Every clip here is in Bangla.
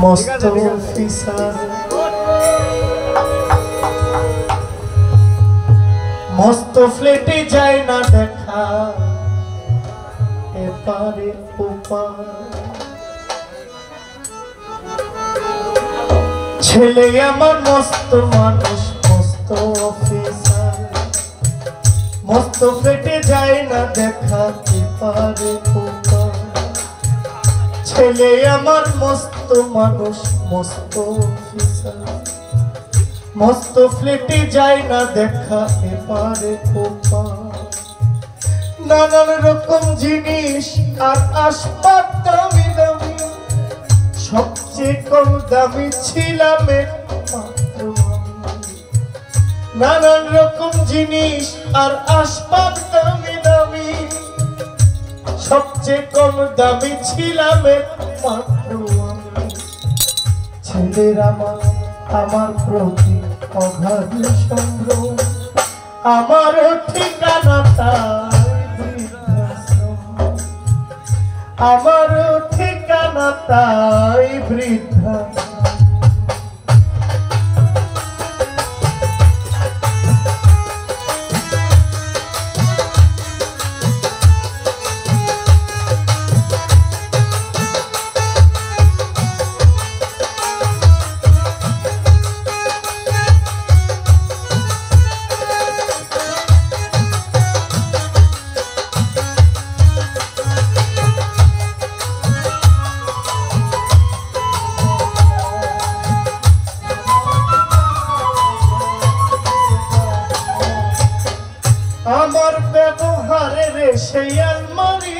मस्त ऑफिसर मस्त फ्लेटे जाए ना देखा एपारे ओपार छेले आमार मस्त मानुष मस्त ऑफिसर मस्त फ्लेटे जाए ना देखा एपारे ओपार छेले आमार मस्त मानुष मस्त ऑफिसर मस्त फ्लेटे जाए ना देखा एपारे ओपार नानान रकम जिनिस और आसपास दामी दामी सबचेये कम दामी छिलाम एकमात्र नानान रकम जिनिस और आसपास दामी दामी सबचेये कम दामी छिलाम एकमात्र छेलेरा आमार प्रति अगाध संभ्रम आमार ठिकाना आमार ठिकाना ताई वृद्धा आमार व्यवहारे रे सेई आलमारी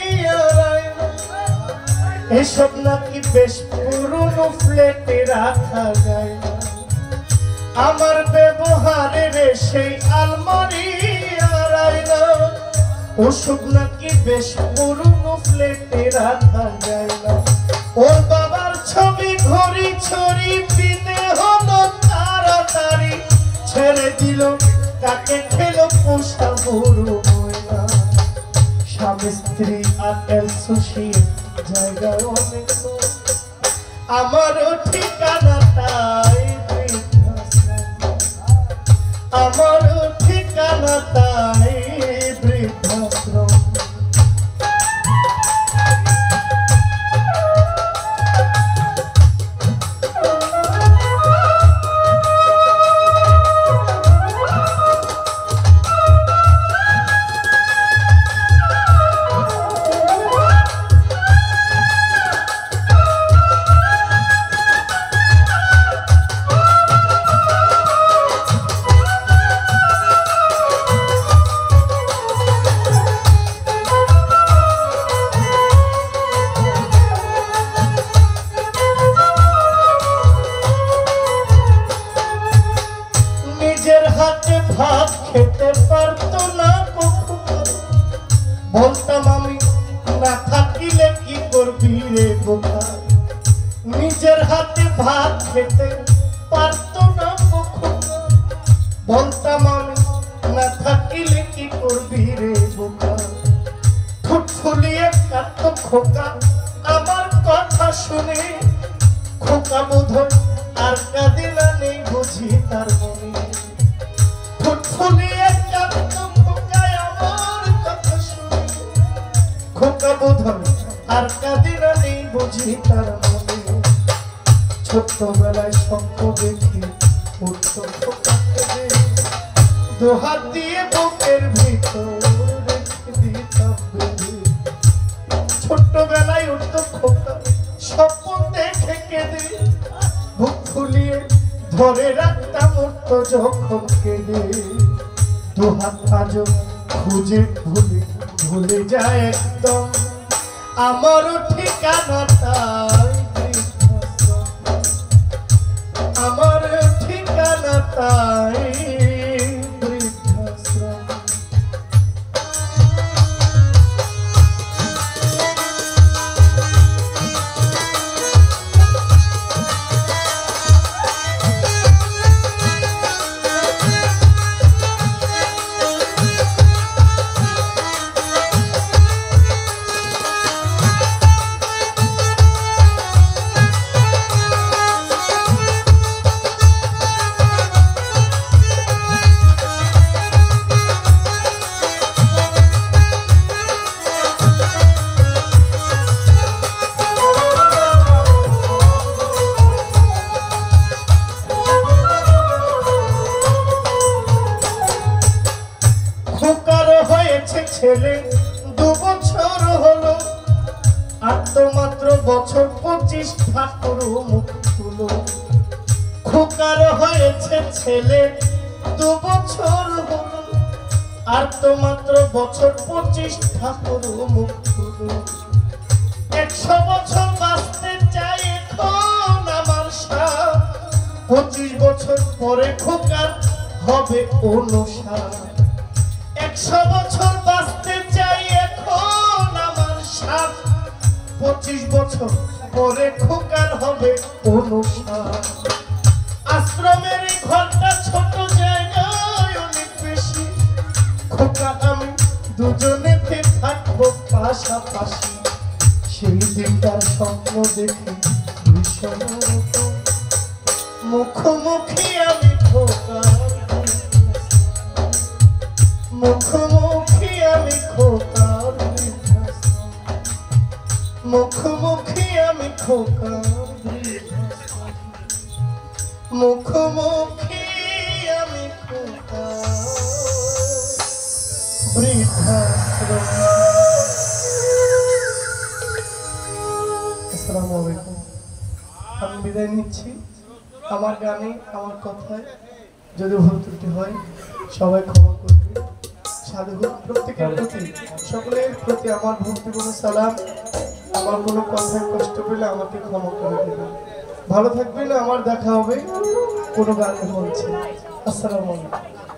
एसब नाकि बेश पुरानो फ्लैटे राखा जाय ना आमार व्यवहारे रे सेई आलमारी ओसब नाकि बेश पुरानो फ्लैटे राखा जाय ना ओर बाबार छवि घड़ी छड़ी बिदे हलो ताड़ाताड़ी छेड़े दिलो ताके खेलो पोषा बुড়ো ময়না স্বামী স্ত্রী আর অ্যাসোসিয়েট জায়গা অনেক আমারও ঠিকানা তাই বৃদ্ধাশ্রম আমারও ঠিকানা তাই বৃদ্ধাশ্রম हाथे भात खेते पारतो ना कखनो बोलताम आमी ना थाकिले कि करबी रे बोका निजेर हाथे भात खेते पारतो ना कखनो बोलताम आमी ना थाकिले कि करबी रे बोका ठुट फुलिए काटतो खोका आमार कथा शुने खोका बोधय आर काঁদে না নেই बुझी तार मने फुटफुलिए काटतो खोका आमार कथा शुने खोका बोधय आर काঁদে না নেই बुझी तार मने ছোটবেলায় স্বপ্ন দেখি উঠতো খোকাকে দোহাত দিয়ে বুকের ভিতর রেখে দিতাম বেঁধে ছোটবেলায় উঠতো খোকা স্বপ্ন দেখে কেঁদে বুক ফুলিয়ে ধরে রাখতাম উঠতো যখন কেঁদে দুহাত আজও খুঁজে ভুলে যায় একদম আমারও ঠিকানা তাই আমার ঠিকানা তাই বৃদ্ধাশ্রম ঠাকুর মুখ তুলো খোকার হয়েছে ছেলে 2 বছর হলো আর তো মাত্র বছর 25 ঠাকুর মুখ তুলো 100 বছর বাঁচতে চাই এখন আমার সাথ 25 বছর পরে খোকার হবে 59 100 বছর বাঁচতে চাই এখন আমার সাথ 25 বছর পরে খোকার হবে 59 আশ্রমের ঘরটা ছোট জায়গায় অনেক বেশি খোকা আমি দুজনেতে থাকবো পাশাপাশি সেই দিনটার স্বপ্ন দেখি ভীষণ মুখোমুখি আমি খোকার মুখোমুখি আমি খোকার মুখোমুখি আমি খোকার মুখোমুখি আমি খোকার বৃদ্ধাশ্রম। আসসালামু আলাইকুম। আমি বিদায় নিচ্ছি। আমার গানে আমার কথায় যদি ভুল ত্রুটি হয় সবাই ক্ষমা করবে। সাধুগুরু প্রত্যেকের প্রতি সকলের প্রতি আমার ভক্তিপূর্ণ সালাম। আমার কোনো কথায় কষ্ট পেলে আমাকে ক্ষমা করে দেবেন। ভালো থাকবেন। আমার দেখা হবে কোনো গানে বলছে। আসসালামু আলাইকুম।